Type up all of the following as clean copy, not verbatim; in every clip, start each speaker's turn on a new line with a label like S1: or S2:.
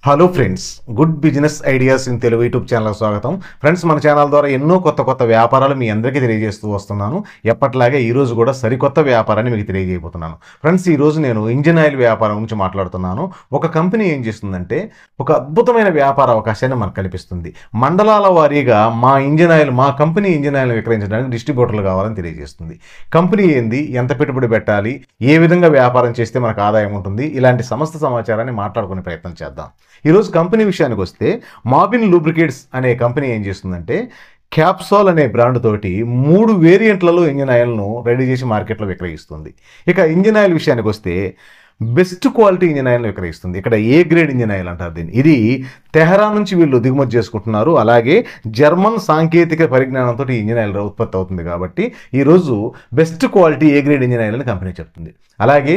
S1: Hello friends, good business ideas in Telugu YouTube ఛానల్కి స్వాగతం. Friends, మన ఛానల్ ద్వారా ఎన్నో కొత్త వ్యాపారాలు మీ అందరికీ తెలియజేస్తూ వస్తున్నాను. ఎప్పటిలాగే ఈరోజు కూడా సరికొత్త వ్యాపారాన్ని మీకు తెలియజేయబోతున్నాను. ఫ్రెండ్స్, ఈరోజు నేను ఇంజిన్ ఆయిల్ వ్యాపారం గురించి మాట్లాడుతున్నాను. ఒక కంపెనీ ఏం చేస్తుందంటే ఒక అద్భుతమైన వ్యాపార అవకాశాన్ని మనకు కల్పిస్తుంది. మండలాల వారీగా మా కంపెనీ ఇంజిన్ ఆయిల్ విక్రయించడానికి డిస్ట్రిబ్యూటర్లు కావాలని తెలియజేస్తుంది. కంపెనీ ఏంది, ఎంత పెట్టుబడి పెట్టాలి, ఏ విధంగా వ్యాపారం చేస్తే మనకు ఆదాయం ఉంటుంది, ఇలాంటి సమస్త సమాచారాన్ని మాట్లాడుకునే ప్రయత్నం చేద్దాం. ఈరోజు కంపెనీ విషయానికి వస్తే మార్బిన్ లూబ్రికేట్స్ అనే కంపెనీ ఏం చేస్తుందంటే క్యాప్సాల్ అనే బ్రాండ్ తోటి 3 వేరియంట్లలో ఇంజిన్ ఆయిల్ను రెడీ చేసి మార్కెట్లో విక్రయిస్తుంది. ఇక ఇంజిన్ ఆయిల్ విషయానికి వస్తే బెస్ట్ క్వాలిటీ ఇంజిన్ ఆయిల్ను విక్రయిస్తుంది. ఇక్కడ ఏ గ్రేడ్ ఇంజిన్ ఆయిల్ అంటారు దీన్ని. ఇది తెహరాన్ నుంచి వీళ్ళు దిగుమతి చేసుకుంటున్నారు. అలాగే జర్మన్ సాంకేతిక పరిజ్ఞానంతో ఈ ఇంజిన్ ఆయిల్ ఉత్పత్తి అవుతుంది. కాబట్టి ఈరోజు best quality A grade engine oil అని కంపెనీ చెప్తుంది. అలాగే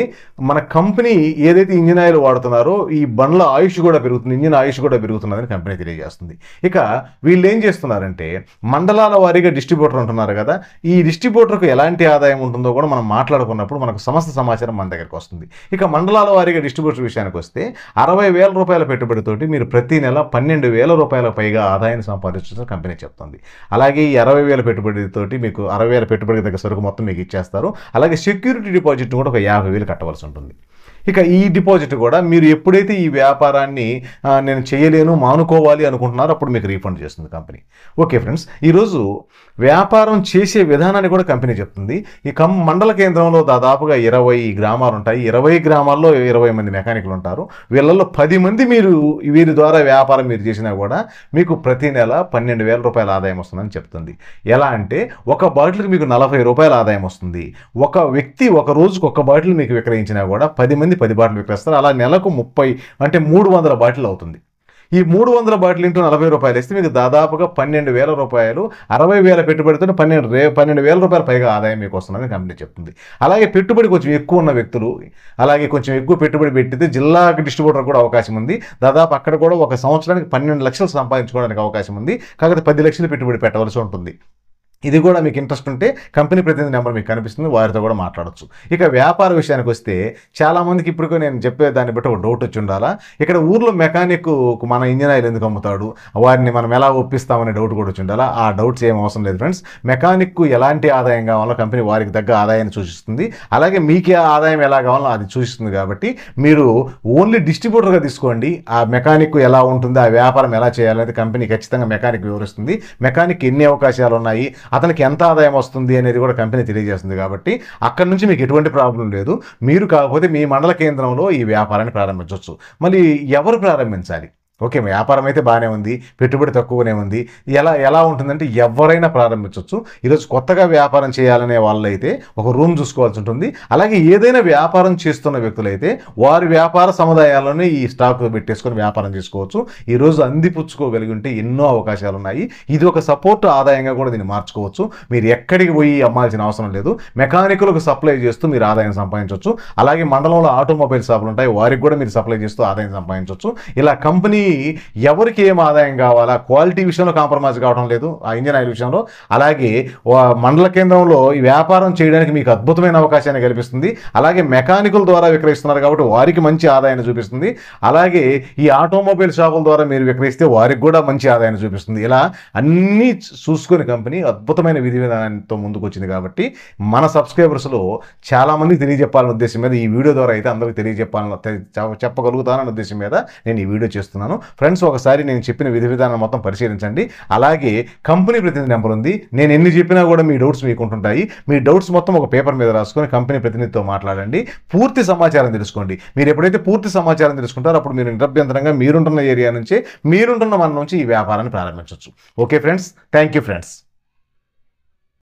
S1: మన కంపెనీ ఏదైతే ఇంజిన్ ఆయిల్ వాడుతున్నారో ఈ బండ్ల ఆయుష్ కూడా పెరుగుతుంది, ఇంజిన్ ఆయుష్ కూడా పెరుగుతున్నదని కంపెనీ తెలియజేస్తుంది. ఇక వీళ్ళు ఏం చేస్తున్నారంటే మండలాల వారీగా డిస్ట్రిబ్యూటర్ ఉంటున్నారు కదా, ఈ డిస్ట్రిబ్యూటర్కు ఎలాంటి ఆదాయం ఉంటుందో కూడా మనం మాట్లాడుకున్నప్పుడు మనకు సమస్త సమాచారం మన దగ్గరికి వస్తుంది. ఇక మండలాల వారీగా డిస్ట్రిబ్యూటర్ విషయానికి వస్తే 60,000 రూపాయల పెట్టుబడితోటి మీరు ప్రతి నెల 12,000 రూపాయల పైగా ఆదాయాన్ని సంపాదించాలని కంపెనీ చెప్తుంది. అలాగే ఈ 60,000 పెట్టుబడితోటి మీకు 60,000 పెట్టుబడి దగ్గర సరుకు మొత్తం మీకు ఇచ్చేస్తారు. అలాగే సెక్యూరిటీ డిపాజిట్ కూడా ఒక 50,000 కట్టవలసి ఉంటుంది. ఇక ఈ డిపాజిట్ కూడా మీరు ఎప్పుడైతే ఈ వ్యాపారాన్ని నేను చేయలేను, మానుకోవాలి అనుకుంటున్నారో అప్పుడు మీకు రీఫండ్ చేస్తుంది కంపెనీ. ఓకే ఫ్రెండ్స్, ఈరోజు వ్యాపారం చేసే విధానాన్ని కూడా కంపెనీ చెప్తుంది. ఈ మండల కేంద్రంలో దాదాపుగా 20 గ్రామాలు ఉంటాయి. 20 గ్రామాల్లో 20 మంది మెకానిక్లు ఉంటారు. వీళ్ళల్లో 10 మంది వీరి ద్వారా వ్యాపారం మీరు చేసినా కూడా మీకు ప్రతి నెల 12,000 రూపాయల ఆదాయం వస్తుందని చెప్తుంది. ఎలా అంటే ఒక బాటిల్కి మీకు 40 రూపాయల ఆదాయం వస్తుంది. ఒక వ్యక్తి ఒక రోజుకు ఒక బాటిల్ మీకు విక్రయించినా కూడా 10 మంది 10 బాటిల్ విక్రయిస్తారు. అలా నెలకు 30 అంటే 300 బాటిల్ అవుతుంది. ఈ 300 బాటిల్ ఇంటూ 40 రూపాయలు ఇస్తే మీకు దాదాపుగా 12,000 రూపాయలు, 60,000 పెట్టుబడితో 12,000 రూపాయల పైగా ఆదాయం మీకు వస్తుందని కంపెనీ చెప్తుంది. అలాగే పెట్టుబడి కొంచెం ఎక్కువ ఉన్న వ్యక్తులు, అలాగే కొంచెం ఎక్కువ పెట్టుబడి పెట్టితే జిల్లాకి డిస్ట్రిబ్యూటర్ కూడా అవకాశం ఉంది. దాదాపు అక్కడ కూడా ఒక సంవత్సరానికి 12 లక్షలు సంపాదించుకోవడానికి అవకాశం ఉంది. కాకపోతే 10 లక్షలు పెట్టుబడి పెట్టవలసి ఉంటుంది. ఇది కూడా మీకు ఇంట్రెస్ట్ ఉంటే కంపెనీ ప్రతినిధి నెంబర్ మీకు కనిపిస్తుంది, వారితో కూడా మాట్లాడచ్చు. ఇక వ్యాపార విషయానికి వస్తే చాలామందికి ఇప్పుడు నేను చెప్పే దాన్ని బట్టి ఒక డౌట్ వచ్చి ఉండాలా, ఇక్కడ ఊర్లో మెకానిక్ మన ఇంజిన్ ఆయిల్ ఎందుకు అమ్ముతాడు, వారిని మనం ఎలా ఒప్పిస్తామనే డౌట్ కూడా వచ్చి ఉండాలా. ఆ డౌట్స్ ఏం అవసరం లేదు ఫ్రెండ్స్. మెకానిక్ ఎలాంటి ఆదాయం కావాలో కంపెనీ వారికి తగ్గ ఆదాయాన్ని సూచిస్తుంది. అలాగే మీకే ఆదాయం ఎలా కావాలో అది సూచిస్తుంది. కాబట్టి మీరు ఓన్లీ డిస్ట్రిబ్యూటర్గా తీసుకోండి. ఆ మెకానిక్ ఎలా ఉంటుంది, ఆ వ్యాపారం ఎలా చేయాలనేది కంపెనీ ఖచ్చితంగా మెకానిక్ వివరిస్తుంది. మెకానిక్ ఎన్ని అవకాశాలు ఉన్నాయి, అతనికి ఎంత ఆదాయం వస్తుంది అనేది కూడా కంపెనీ తెలియజేస్తుంది. కాబట్టి అక్కడ నుంచి మీకు ఎటువంటి ప్రాబ్లం లేదు. మీరు కాకపోతే మీ మండల కేంద్రంలో ఈ వ్యాపారాన్ని ప్రారంభించవచ్చు. మళ్ళీ ఎవరు ప్రారంభించాలి? ఓకే, వ్యాపారం అయితే బాగానే ఉంది, పెట్టుబడి తక్కువనే ఉంది. ఎలా ఉంటుందంటే ఎవరైనా ప్రారంభించవచ్చు. ఈరోజు కొత్తగా వ్యాపారం చేయాలనే వాళ్ళైతే ఒక రూమ్ చూసుకోవాల్సి ఉంటుంది. అలాగే ఏదైనా వ్యాపారం చేస్తున్న వ్యక్తులైతే వారి వ్యాపార సముదాయాల్లోనే ఈ స్టాక్ పెట్టేసుకొని వ్యాపారం చేసుకోవచ్చు. ఈరోజు అందిపుచ్చుకోగలిగి ఉంటే ఎన్నో అవకాశాలు ఉన్నాయి. ఇది ఒక సపోర్ట్ ఆదాయంగా కూడా దీన్ని మార్చుకోవచ్చు. మీరు ఎక్కడికి పోయి అమ్మాల్సిన అవసరం లేదు. మెకానికులకు సప్లై చేస్తూ మీరు ఆదాయం సంపాదించవచ్చు. అలాగే మండలంలో ఆటోమొబైల్ షాపులు ఉంటాయి, వారికి కూడా మీరు సప్లై చేస్తూ ఆదాయం సంపాదించవచ్చు. ఇలా కంపెనీ ఎవరికి ఏం ఆదాయం కావాలా, క్వాలిటీ విషయంలో కాంప్రమైజ్ కావడం లేదు ఆ ఇంజిన్ ఆయిల్ విషయంలో. అలాగే మండల కేంద్రంలో ఈ వ్యాపారం చేయడానికి మీకు అద్భుతమైన అవకాశాన్ని కల్పిస్తుంది. అలాగే మెకానికుల ద్వారా విక్రయిస్తున్నారు కాబట్టి వారికి మంచి ఆదాయాన్ని చూపిస్తుంది. అలాగే ఈ ఆటోమొబైల్ షాపుల ద్వారా మీరు విక్రయిస్తే వారికి కూడా మంచి ఆదాయాన్ని చూపిస్తుంది. ఇలా అన్నీ చూసుకుని కంపెనీ అద్భుతమైన విధి విధానంతో ముందుకు వచ్చింది. కాబట్టి మన సబ్స్క్రైబర్స్లో చాలామందికి తెలియజెప్పాలనే ఉద్దేశం మీద ఈ వీడియో ద్వారా అయితే అందరికీ చెప్పగలుగుతానన్న ఉద్దేశం మీద నేను ఈ వీడియో చేస్తున్నాను. ఫ్రెండ్స్, ఒకసారి నేను చెప్పిన విధి విధానం మొత్తం పరిశీలించండి. అలాగే కంపెనీ ప్రతినిధి నెంబర్ ఉంది. నేను ఎన్ని చెప్పినా కూడా మీ డౌట్స్ మీకు ఉంటుంటాయి. మీ డౌట్స్ మొత్తం ఒక పేపర్ మీద రాసుకొని కంపెనీ ప్రతినిధితో మాట్లాడండి. పూర్తి సమాచారం తెలుసుకోండి. మీరు ఎప్పుడైతే పూర్తి సమాచారం తెలుసుకుంటారో అప్పుడు మీరు నిరభ్యంతరంగా మీరుంటున్న ఏరియా నుంచే, మీరుంటున్న మన నుంచి ఈ వ్యాపారాన్ని ప్రారంభించవచ్చు. Okay friends, thank you friends.